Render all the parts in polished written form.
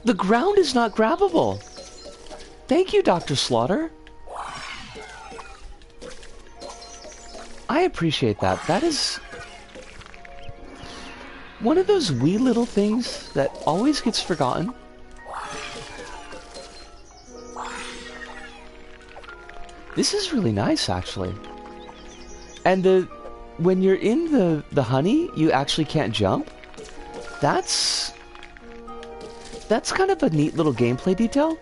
The ground is not grabbable. Thank you, Dr. Slaughter. I appreciate that. That is one of those wee little things that always gets forgotten. This is really nice, actually. And when you're in the honey, you actually can't jump. That's kind of a neat little gameplay detail.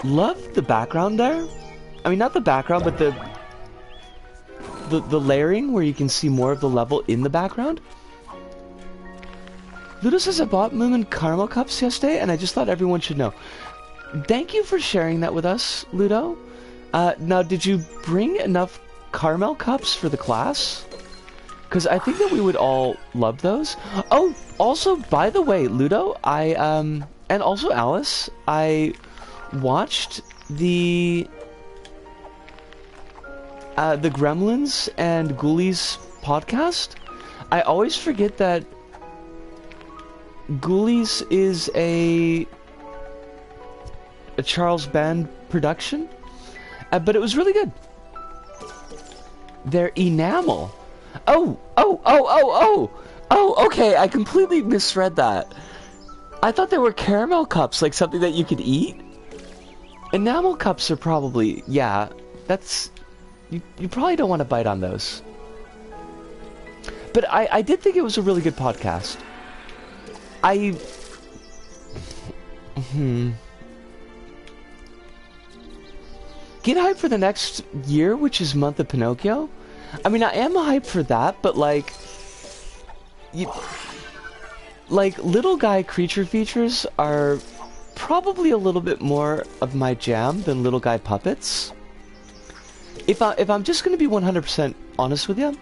Love the background there. I mean, not the background, but the layering where you can see more of the level in the background. Ludo says, I bought Moomin caramel cups yesterday, and I just thought everyone should know. Thank you for sharing that with us, Ludo. Now, did you bring enough caramel cups for the class? Because I think that we would all love those. Oh, also, by the way, Ludo, and also Alice, I watched the Gremlins and Ghoulies podcast. I always forget that Ghoulies is a Charles Band production, but it was really good. Their enamel. Oh, okay, I completely misread that. I thought they were caramel cups, like something that you could eat. Enamel cups are probably, yeah, that's... You probably don't want to bite on those. But I did think it was a really good podcast. Get hyped for the next year, which is Month of Pinocchio. I mean, I am hyped for that, but like... Little Guy creature features are probably a little bit more of my jam than Little Guy puppets. If I'm just going to be 100% honest with you,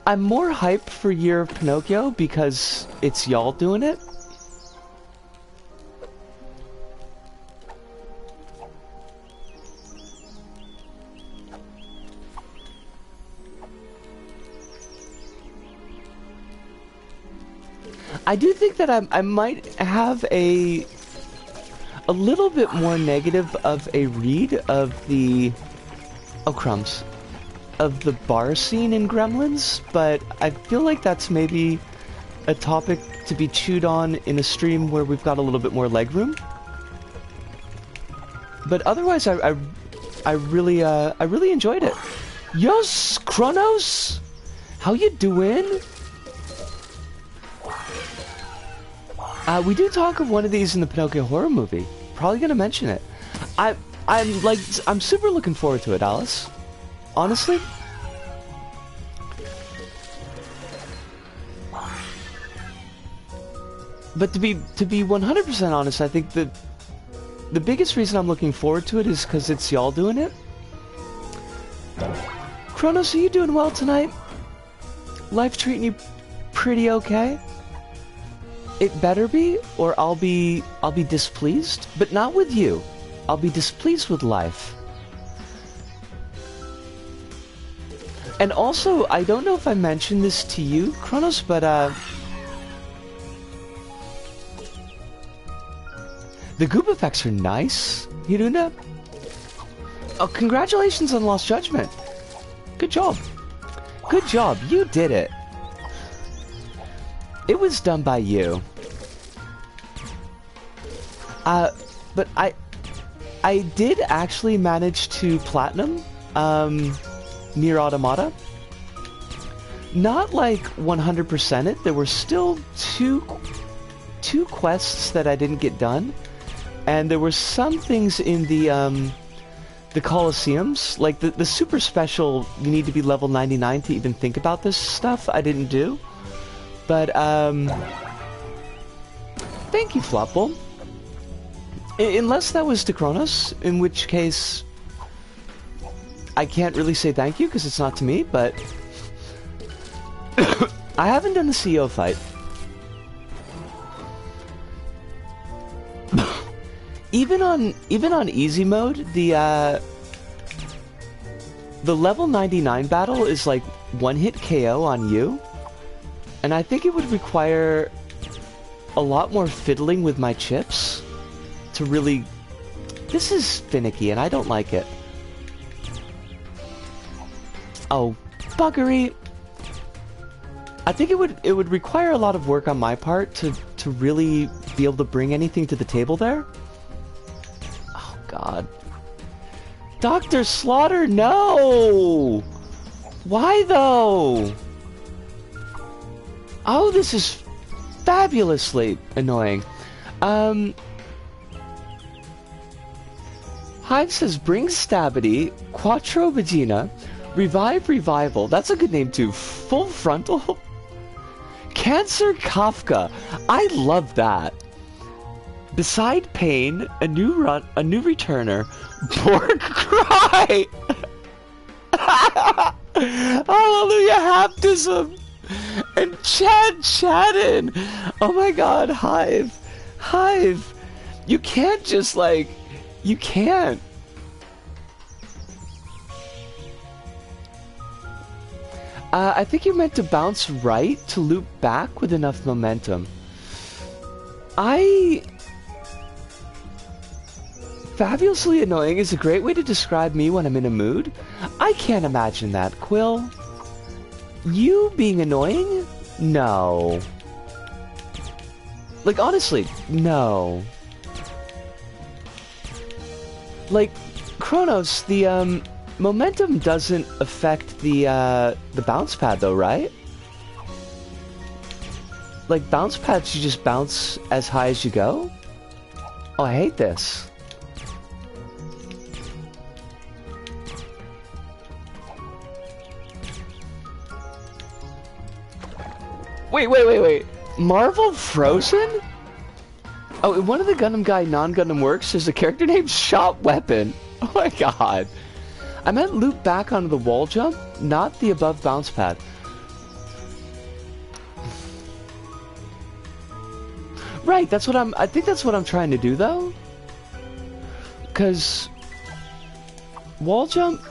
I'm more hyped for Year of Pinocchio because it's y'all doing it. I do think that I might have a little bit more negative of a read of the... Oh, crumbs. Of the bar scene in Gremlins, but I feel like that's maybe a topic to be chewed on in a stream where we've got a little bit more leg room. But otherwise, I really enjoyed it. Yes, Kronos! How you doing? We do talk of one of these in the Pinocchio horror movie. Probably gonna mention it. I'm super looking forward to it, Alice. Honestly. But to be 100% honest, I think that the biggest reason I'm looking forward to it is because it's y'all doing it. Kronos, are you doing well tonight? Life treating you pretty okay? It better be, or I'll be displeased, but not with you. I'll be displeased with life. And also, I don't know if I mentioned this to you, Kronos, but the goop effects are nice, Hiruna. Oh, congratulations on Lost Judgment. Good job. Good job, you did it. It was done by you. But I did actually manage to platinum Nier Automata. Not like 100% it. There were still two quests that I didn't get done, and there were some things in the Colosseums, like the super special. You need to be level 99 to even think about this stuff. I didn't do. But, thank you, Flopbull. Unless that was to Kronos, in which case I can't really say thank you because it's not to me, but I haven't done the CEO fight. Even on easy mode, the level 99 battle is like one hit KO on you. And I think it would require a lot more fiddling with my chips to really... This is finicky and I don't like it. Oh, buggery. I think it would require a lot of work on my part to really be able to bring anything to the table there. Oh god. Dr. Slaughter, no! Why though? Oh, this is fabulously annoying. Hive says, bring Stabity, Quattro Vagina, Revive Revival. That's a good name too. Full Frontal. Cancer Kafka. I love that. Beside Pain, a new returner, Borg Cry. Hallelujah, Haptism. And Chad Chadden. Oh my god, Hive. Hive. You can't just like... You can't. I think you meant to bounce right to loop back with enough momentum. Fabulously annoying is a great way to describe me when I'm in a mood. I can't imagine that, Quill. You being annoying? No. Like, honestly, no. Like, Kronos, the, momentum doesn't affect the bounce pad though, right? Like, bounce pads, you just bounce as high as you go? Oh, I hate this. Wait. Marvel Frozen? Oh, in one of the Gundam Guy non-Gundam works, there's a character named Shot Weapon. Oh my god. I meant loop back onto the wall jump, not the above bounce pad. Right, that's what I think that's what I'm trying to do though. Cause wall jump,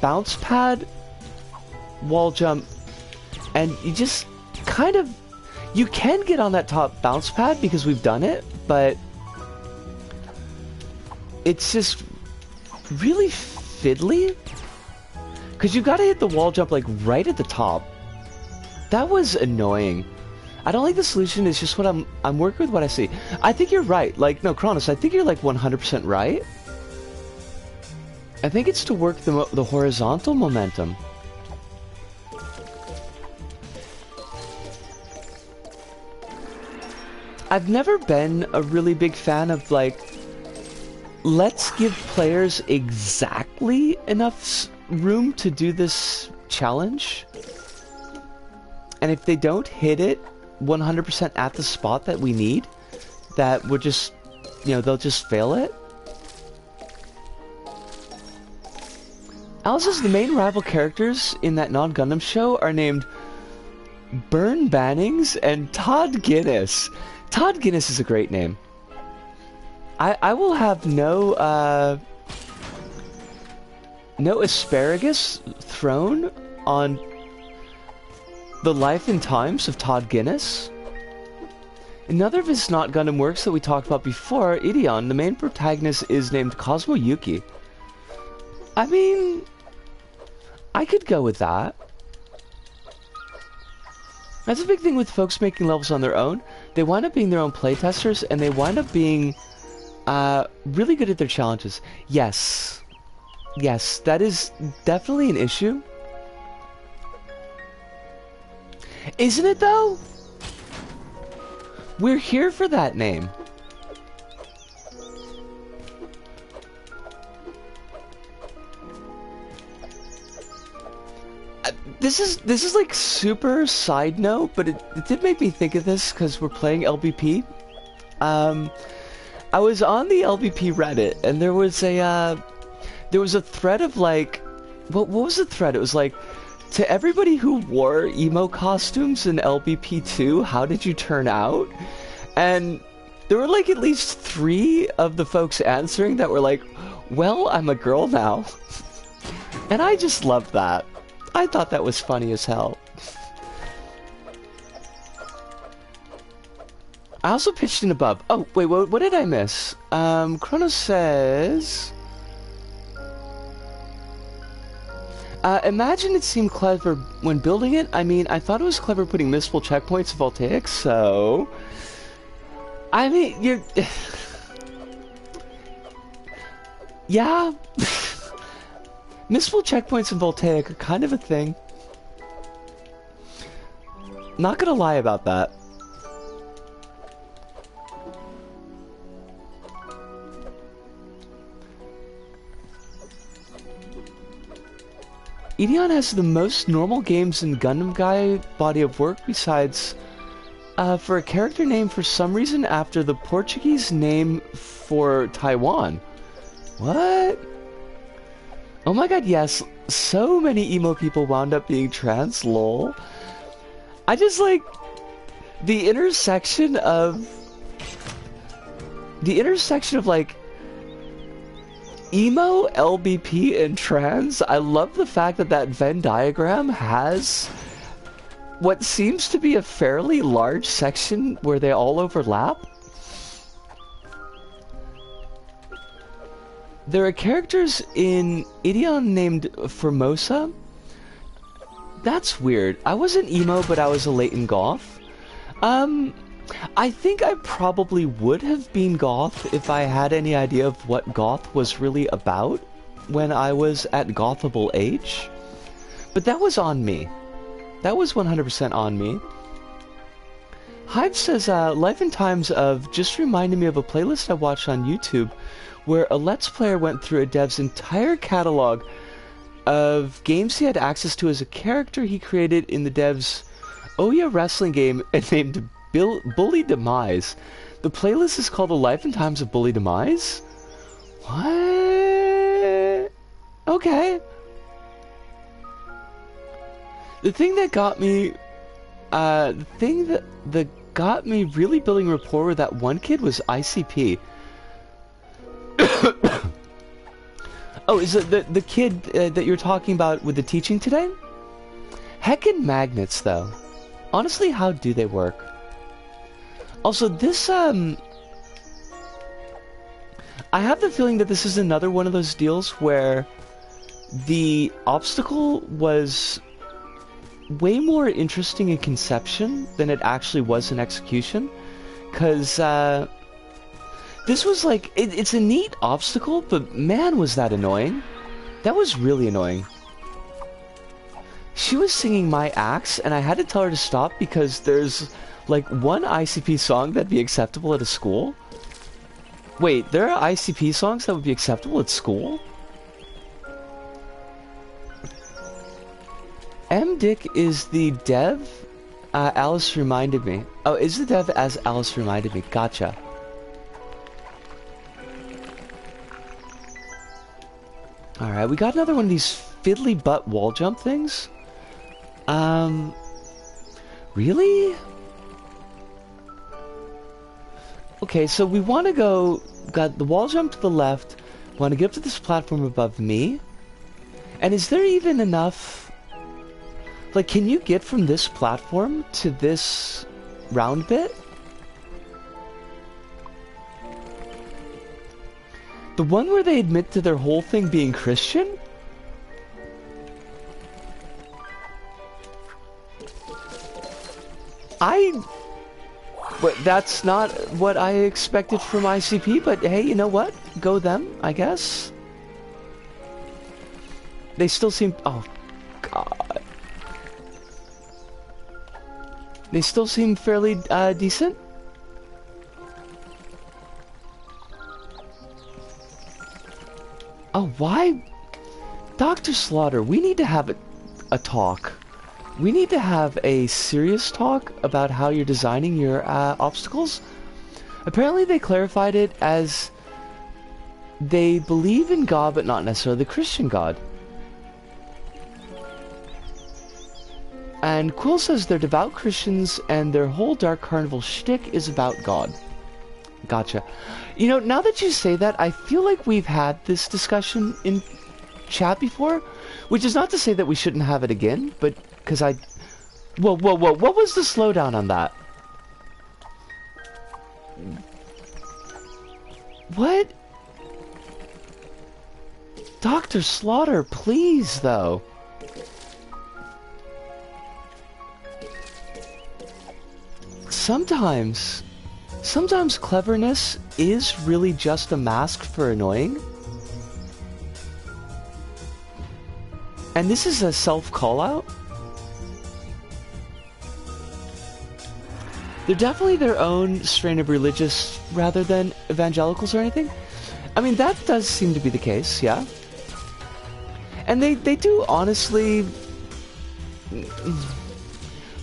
bounce pad, wall jump, and you just kind of, you can get on that top bounce pad because we've done it, but it's just really fiddly, because you gotta hit the wall jump like right at the top. That was annoying. I don't like the solution. It's just what I'm working with what I see. I think you're right. Like, no, Kronos, I think you're like 100% right. I think it's to work the horizontal momentum. I've never been a really big fan of like, let's give players exactly enough room to do this challenge, and if they don't hit it 100% at the spot that we need, that we're just, you know, they'll just fail it. Alice says the main rival characters in that non-Gundam show are named Bern Bannings and Todd Guinness. Todd Guinness is a great name. I will have no asparagus thrown on the life and times of Todd Guinness. Another of his not Gundam works that we talked about before, Ideon, the main protagonist is named Cosmo Yuki. I mean, I could go with that. That's a big thing with folks making levels on their own. They wind up being their own playtesters, and they wind up being really good at their challenges. Yes. Yes, that is definitely an issue. Isn't it, though? We're here for that name. This is like super side note, but it did make me think of this because we're playing LBP. I was on the LBP Reddit, and there was a thread of like, what was the thread? It was like, to everybody who wore emo costumes in LBP2, how did you turn out? And there were like at least 3 of the folks answering that were like, well, I'm a girl now. And I just loved that. I thought that was funny as hell. I also pitched in above. Oh, wait, what did I miss? Chronos says... imagine it seemed clever when building it. I mean, I thought it was clever putting missile checkpoints in voltaics, so... I mean, you're... yeah. Missile checkpoints in voltaic are kind of a thing. Not gonna lie about that. Edeon has the most normal games in Gundam Guy body of work besides for a character name for some reason after the Portuguese name for Taiwan. What? Oh my god, yes. So many emo people wound up being trans, lol. I just like the intersection of like emo, LBP, and trans. I love the fact that that Venn diagram has what seems to be a fairly large section where they all overlap. There are characters in Ideon named Formosa. That's weird. I wasn't emo, but I was a latent goth. I think I probably would have been goth if I had any idea of what goth was really about when I was at gothable age. But that was on me. That was 100% on me. Hive says, Life and Times of just reminded me of a playlist I watched on YouTube where a Let's Player went through a dev's entire catalog of games he had access to as a character he created in the dev's Ouya wrestling game and named Bully Demise. The playlist is called The Life and Times of Bully Demise? What? Okay. The thing that got me... that got me really building rapport with that one kid was ICP. Oh, is it the kid that you're talking about with the teaching today? Heckin' magnets, though. Honestly, how do they work? Also, this, I have the feeling that this is another one of those deals where the obstacle was way more interesting in conception than it actually was in execution. Because, this was like, it's a neat obstacle, but man was that annoying. That was really annoying. She was singing My Axe, and I had to tell her to stop because there's like one ICP song that'd be acceptable at a school. Wait, there are ICP songs that would be acceptable at school? M-Dick is the dev Alice reminded me. Oh, is the dev as Alice reminded me. Gotcha. Alright, we got another one of these fiddly butt wall jump things. Really? Okay, so we want to go... Got the wall jump to the left. Want to get up to this platform above me. And is there even enough... Like, can you get from this platform to this round bit? The one where they admit to their whole thing being Christian? But that's not what I expected from ICP, but hey, you know what? Go them, I guess. They still seem... Oh, God. They still seem fairly, decent. Oh, why? Dr. Slaughter, we need to have a talk. We need to have a serious talk about how you're designing your obstacles. Apparently they clarified it as they believe in God, but not necessarily the Christian God. And Quill says they're devout Christians and their whole Dark Carnival shtick is about God. Gotcha. You know, now that you say that, I feel like we've had this discussion in chat before, which is not to say that we shouldn't have it again, but because I... Whoa, what was the slowdown on that? What? Dr. Slaughter, please, though. Sometimes cleverness is really just a mask for annoying. And this is a self-call-out. They're definitely their own strain of religious rather than evangelicals or anything. I mean, that does seem to be the case, yeah. And they do honestly...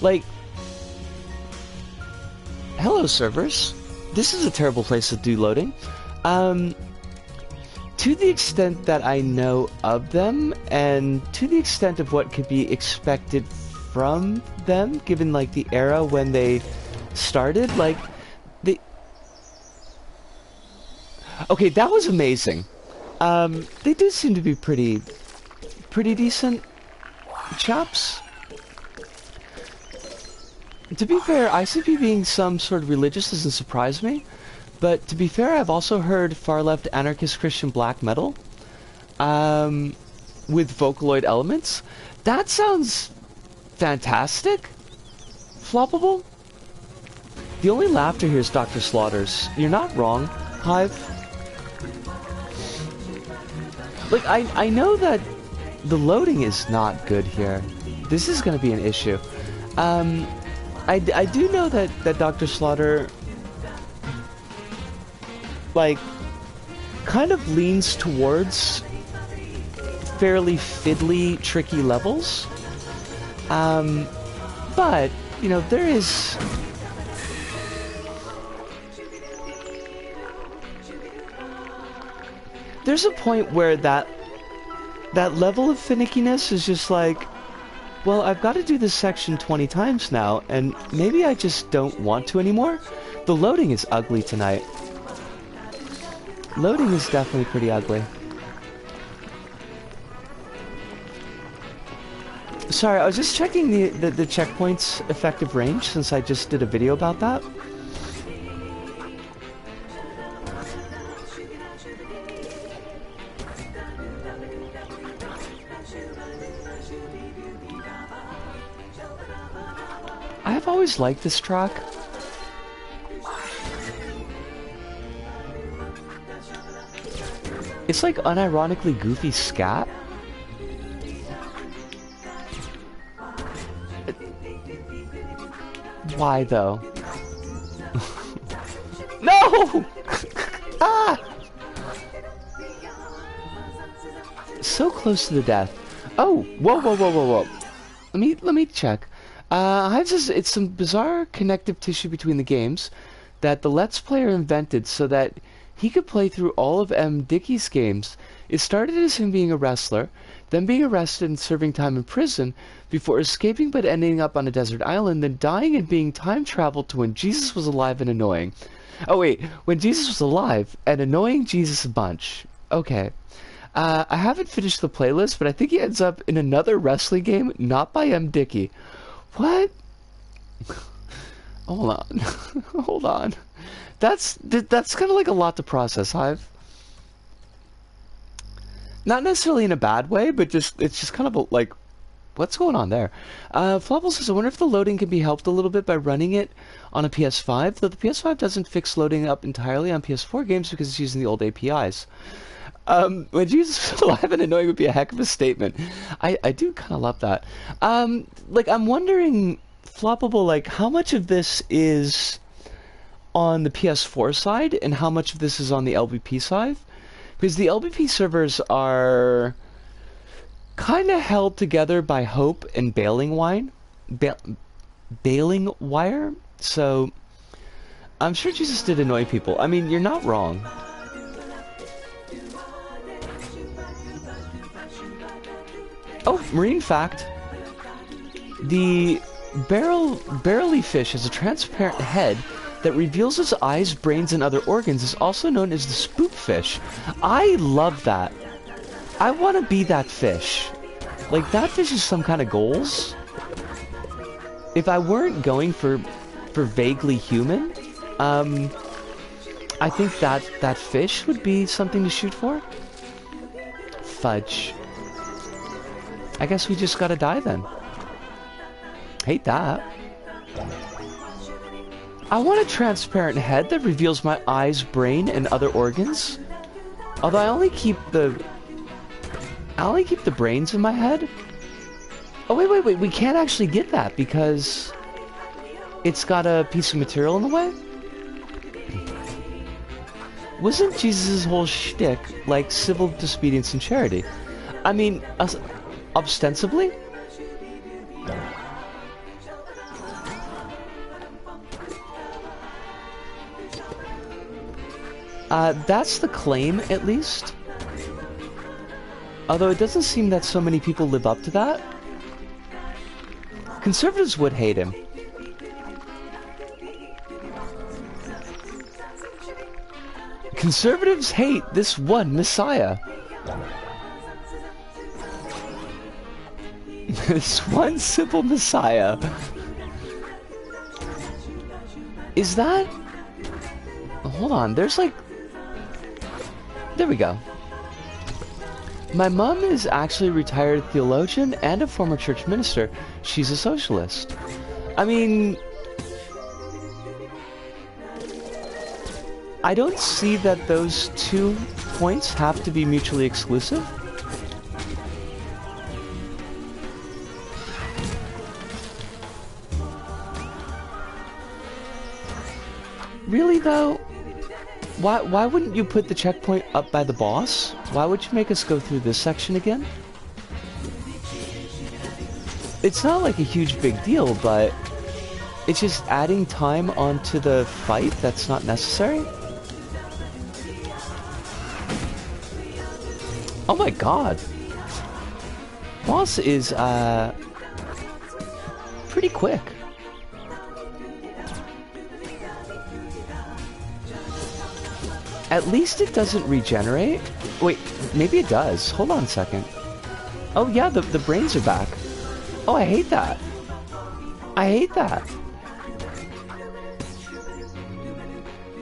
Like... Hello, servers. This is a terrible place to do loading. To the extent that I know of them, and to the extent of what could be expected from them, given, like, the era when they started, like, they... Okay, that was amazing. They do seem to be pretty decent chaps. To be fair, ICP being some sort of religious doesn't surprise me, but to be fair, I've also heard far-left anarchist Christian black metal, with Vocaloid elements. That sounds fantastic. Floppable. The only laughter here is Dr. Slaughter's. You're not wrong, Hive. Like, I know that the loading is not good here. This is going to be an issue. I do know that Dr. Slaughter, like, kind of leans towards fairly fiddly, tricky levels. But, you know, there's a point where that level of finickiness is just like, well, I've got to do this section 20 times now, and maybe I just don't want to anymore. The loading is ugly tonight. Loading is definitely pretty ugly. Sorry, I was just checking the checkpoint's effective range, since I just did a video about that. I've always liked this track. It's like unironically goofy scat. Why though? No! Ah! So close to the death. Oh, whoa. Let me check. Hive says it's some bizarre connective tissue between the games that the Let's Player invented so that he could play through all of M. Dickey's games. It started as him being a wrestler, then being arrested and serving time in prison, before escaping but ending up on a desert island, then dying and being time traveled to when Jesus was alive and annoying. Oh wait, when Jesus was alive and annoying Jesus a bunch. Okay. I haven't finished the playlist, but I think he ends up in another wrestling game, not by M. Dickey. What? Hold on. Hold on. That's kind of like a lot to process, Hive. Not necessarily in a bad way, but it's just kind of like, what's going on there? Flopple says, I wonder if the loading can be helped a little bit by running it on a PS5, though the PS5 doesn't fix loading up entirely on PS4 games because it's using the old APIs. When Jesus was alive and annoying would be a heck of a statement. I do kind of love that. Like, I'm wondering, Floppable, like, how much of this is on the PS4 side and how much of this is on the LBP side? Because the LBP servers are kind of held together by hope and baling wire. So, I'm sure Jesus did annoy people. I mean, you're not wrong. Oh, marine fact. The barrel fish has a transparent head that reveals its eyes, brains, and other organs. Is also known as the spook fish. I love that. I want to be that fish. Like, that fish is some kind of goals. If I weren't going for vaguely human, I I think that fish would be something to shoot for. Fudge. I guess we just gotta die then. Hate that. I want a transparent head that reveals my eyes, brain, and other organs. Although I only keep the brains in my head. Oh wait, we can't actually get that because it's got a piece of material in the way? Wasn't Jesus' whole shtick like civil disobedience and charity? I mean, ostensibly? That's the claim, at least. Although it doesn't seem that so many people live up to that. Conservatives would hate him. Conservatives hate this one Messiah. This one simple Messiah. Is that... Hold on, there's like... There we go. My mom is actually a retired theologian and a former church minister. She's a socialist. I mean... I don't see that those 2 points have to be mutually exclusive. Really though? Why wouldn't you put the checkpoint up by the boss? Why would you make us go through this section again? It's not like a huge big deal, but it's just adding time onto the fight that's not necessary. Oh my god. Boss is pretty quick. At least it doesn't regenerate. Wait, maybe it does. Hold on a second. Oh yeah, the brains are back. Oh, I hate that. I hate that.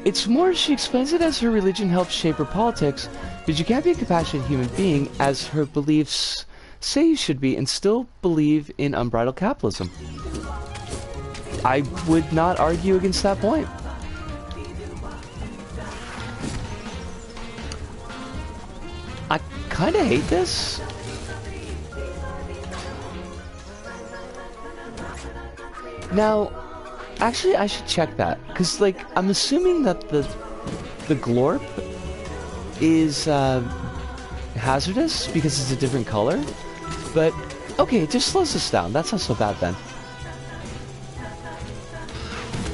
It's more, she explains it as her religion helps shape her politics, but you can't be a compassionate human being as her beliefs say you should be and still believe in unbridled capitalism. I would not argue against that point. I kinda hate this. Now, actually I should check that, because like, I'm assuming that the glorp is hazardous because it's a different color, but okay, it just slows us down. That's not so bad then.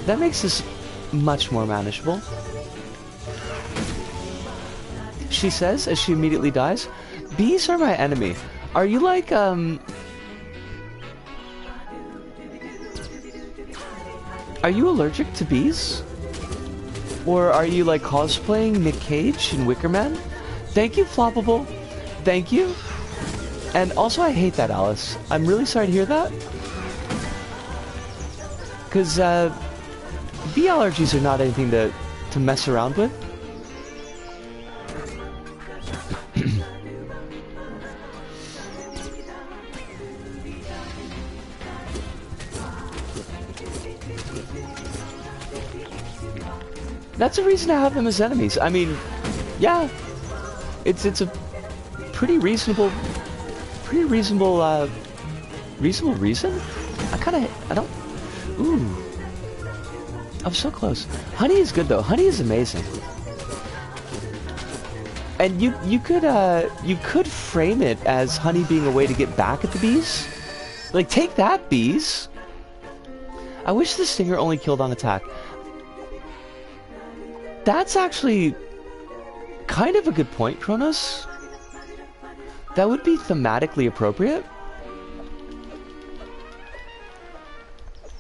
That makes this much more manageable. She says as she immediately dies, bees are my enemy. Are you like, are you allergic to bees? Or are you like cosplaying Nick Cage and Wicker Man? Thank you, Floppable. Thank you. And also I hate that, Alice. I'm really sorry to hear that. Because, bee allergies are not anything to mess around with. That's a reason to have them as enemies. I mean, yeah, it's a pretty reasonable reason. I don't. Ooh, I'm so close. Honey is good though. Honey is amazing. And you could frame it as honey being a way to get back at the bees. Like, take that, bees. I wish the stinger only killed on attack. That's actually kind of a good point, Kronos. That would be thematically appropriate.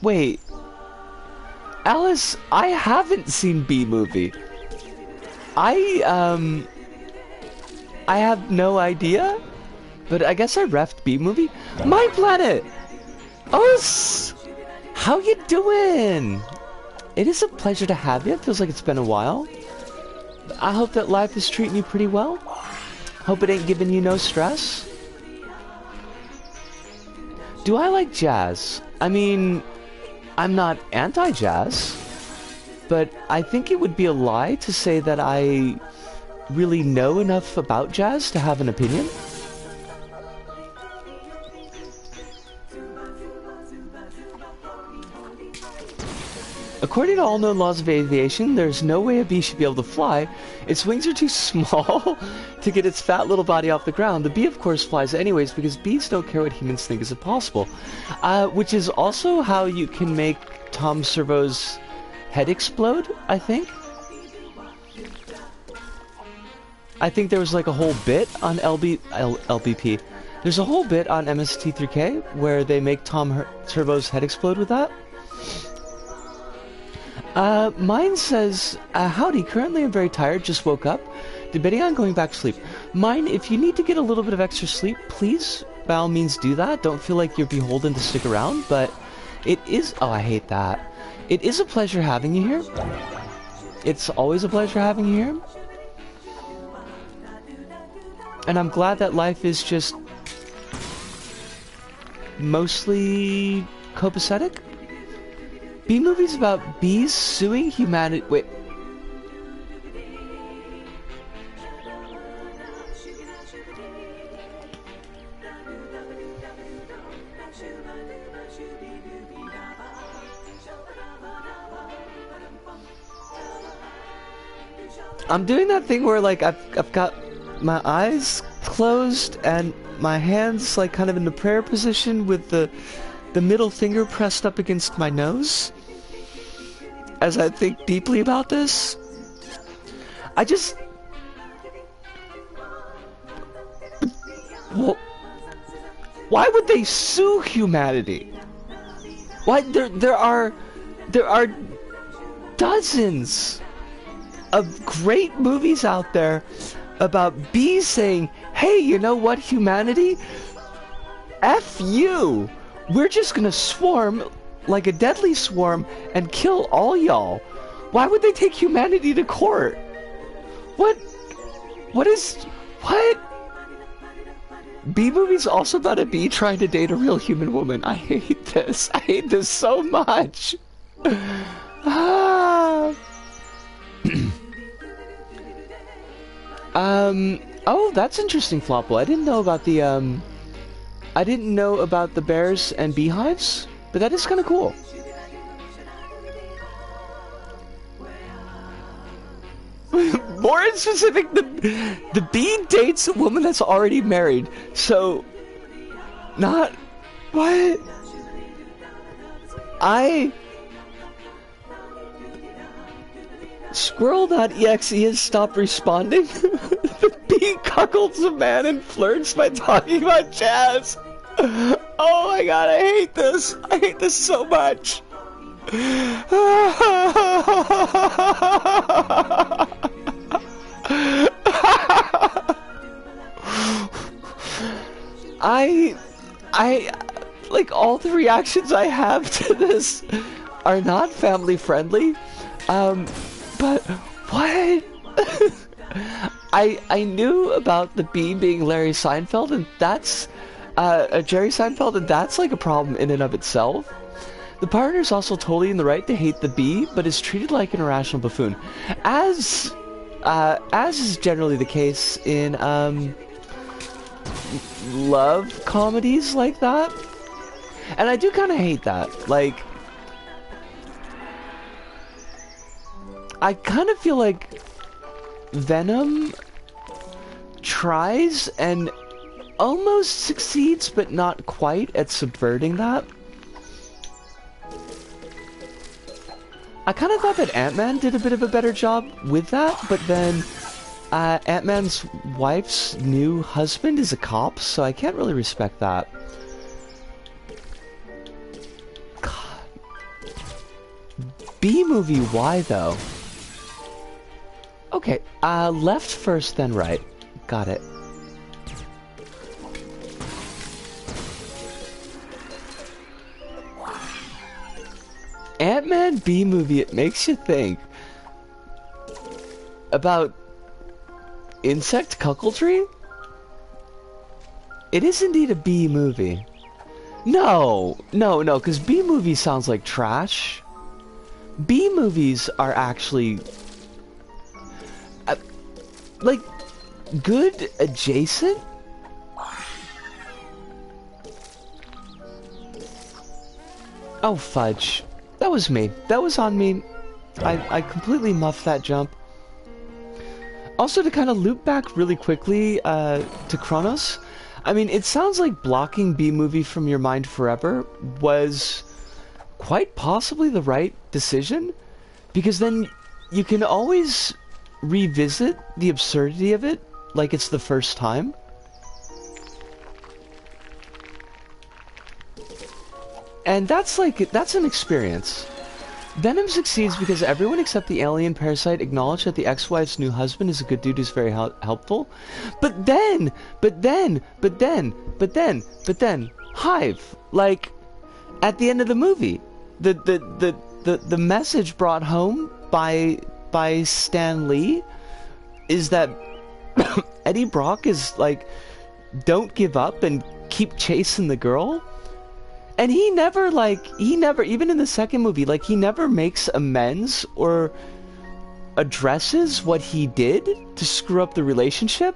Wait. Alice, I haven't seen Bee Movie. I have no idea, but I guess I refed Bee Movie. My Planet! Oh, how you doing? It is a pleasure to have you. It feels like it's been a while. I hope that life is treating you pretty well. Hope it ain't giving you no stress. Do I like jazz? I mean, I'm not anti-jazz, but I think it would be a lie to say that I really know enough about jazz to have an opinion. According to all known laws of aviation, there's no way a bee should be able to fly. Its wings are too small to get its fat little body off the ground. The bee, of course, flies anyways because bees don't care what humans think is impossible. Which is also how you can make Tom Servo's head explode, I think. I think there was like a whole bit on LBP. There's a whole bit on MST3K where they make Tom Servo's head explode with that. Mine says, howdy, currently I'm very tired, just woke up, debating on going back to sleep. Mine, if you need to get a little bit of extra sleep, please, by all means do that. Don't feel like you're beholden to stick around, but it is, oh, I hate that. It is a pleasure having you here. It's always a pleasure having you here. And I'm glad that life is just mostly copacetic. Bee movies about bees suing humanity. Wait. I'm doing that thing where like I've got my eyes closed and my hands like kind of in the prayer position with the middle finger pressed up against my nose as I think deeply about this. I just... Well, why would they sue humanity? Why there are dozens of great movies out there about bees saying, hey, you know what, humanity? F you! We're just gonna swarm like a deadly swarm and kill all y'all. Why would they take humanity to court? What is... What? Bee movies also about a bee trying to date a real human woman. I hate this. I hate this so much. Oh, that's interesting, Flopple. I didn't know about the, I didn't know about the bears and beehives, but that is kind of cool. More in specific, the bee dates a woman that's already married, so... Not... What? Squirrel.exe has stopped responding. The bee cuckolds a man and flirts by talking about jazz. Oh my god, I hate this. I hate this so much. I like, all the reactions I have to this are not family friendly. But what? I knew about the bee being Larry Seinfeld, and that's Jerry Seinfeld, and that's like a problem in and of itself. The partner's also totally in the right to hate the bee, but is treated like an irrational buffoon, as is generally the case in love comedies like that. And I do kind of hate that. Like, I kind of feel like Venom tries and almost succeeds, but not quite, at subverting that. I kind of thought that Ant-Man did a bit of a better job with that, but then Ant-Man's wife's new husband is a cop, so I can't really respect that. God. B-movie, why though? Okay, left first, then right. Got it. Ant-Man B-movie, it makes you think. About insect cuckoldry? It is indeed a B movie. No, because B movie sounds like trash. B movies are actually like good adjacent. Oh fudge, that was me. That was on me. I completely muffed that jump. Also, to kind of loop back really quickly to Chronos, I mean, it sounds like blocking B-movie from your mind forever was quite possibly the right decision, because then you can always revisit the absurdity of it like it's the first time. And that's an experience. Venom succeeds because everyone except the alien parasite acknowledge that the ex-wife's new husband is a good dude who's very helpful. But then, Hive, like, at the end of the movie, the message brought home by Stan Lee is that Eddie Brock is like, don't give up and keep chasing the girl. And he never, even in the second movie, like, he never makes amends or addresses what he did to screw up the relationship.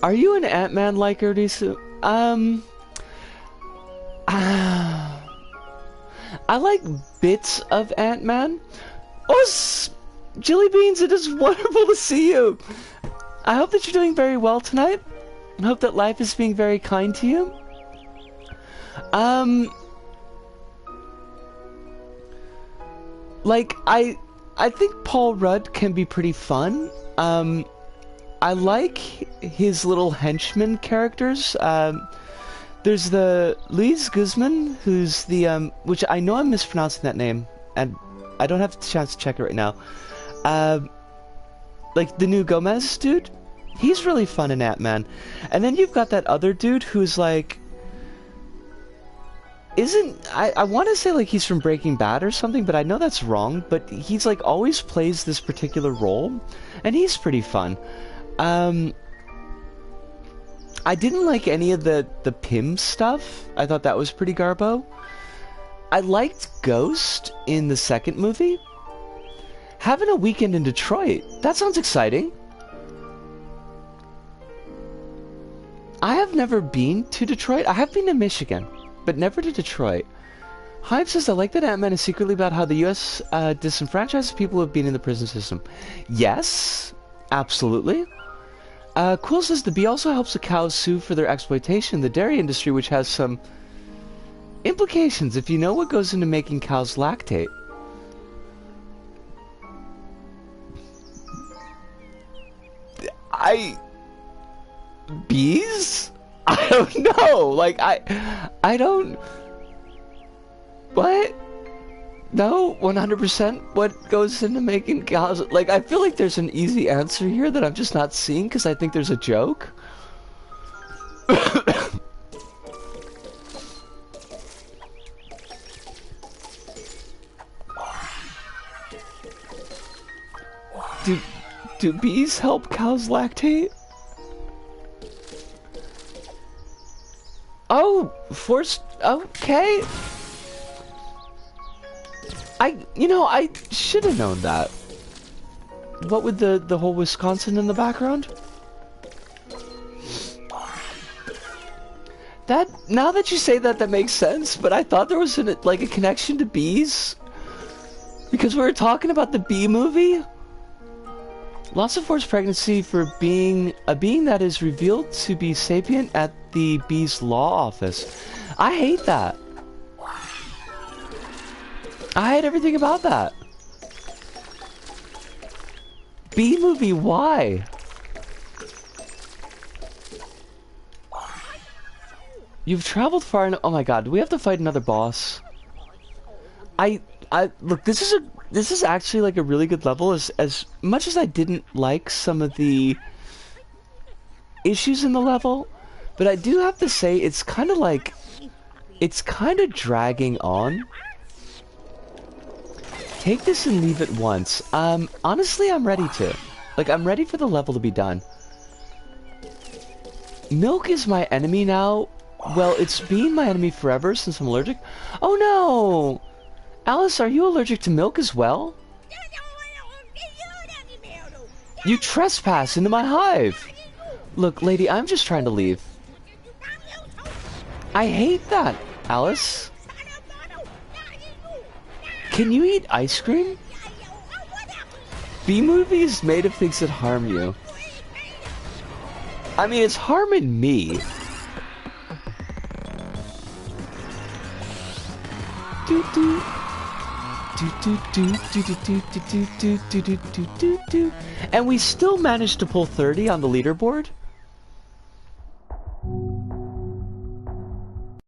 Are you an Ant-Man liker, Risu? I like bits of Ant-Man. Oh, Jilly Beans, it is wonderful to see you. I hope that you're doing very well tonight. I hope that life is being very kind to you. Like, I think Paul Rudd can be pretty fun. I like his little henchman characters. There's the Luis Guzman, who's the, which I know I'm mispronouncing that name, and I don't have the chance to check it right now. Like, the new Gomez dude? He's really fun in Ant-Man. And then you've got that other dude who's like... I want to say like he's from Breaking Bad or something, but I know that's wrong. But he's like always plays this particular role. And he's pretty fun. I didn't like any of the Pym stuff. I thought that was pretty garbo. I liked Ghost in the second movie. Having a weekend in Detroit. That sounds exciting. I have never been to Detroit. I have been to Michigan, but never to Detroit. Hive says, I like that Ant-Man is secretly about how the U.S. disenfranchises people who have been in the prison system. Yes, absolutely. Quill says, the bee also helps the cows sue for their exploitation in the dairy industry, which has some implications if you know what goes into making cows lactate. Bees? I don't know. Like, I don't... What? No, 100% what goes into making cows... Like, I feel like there's an easy answer here that I'm just not seeing because I think there's a joke. Do bees help cows lactate? Oh, forced... Okay. I should have known that. What with the whole Wisconsin in the background? Now that you say that, that makes sense, but I thought there was like a connection to bees. Because we were talking about the bee movie. Loss of forced pregnancy for being a being that is revealed to be sapient at the bee's law office. I hate that. I hate everything about that. Bee movie, why? You've traveled far enough. Oh my god, do we have to fight another boss? Look, this is actually like a really good level. As much as I didn't like some of the issues in the level, but I do have to say it's kind of dragging on. take this and leave it once? Honestly, I'm ready to. Like, I'm ready for the level to be done. Milk is my enemy now. Well, it's been my enemy forever since I'm allergic. Oh no! Alice, are you allergic to milk as well? You trespass into my hive! Look, lady, I'm just trying to leave. I hate that, Alice. Can you eat ice cream? B-movie is made of things that harm you. I mean, it's harming me. And we still managed to pull 30 on the leaderboard.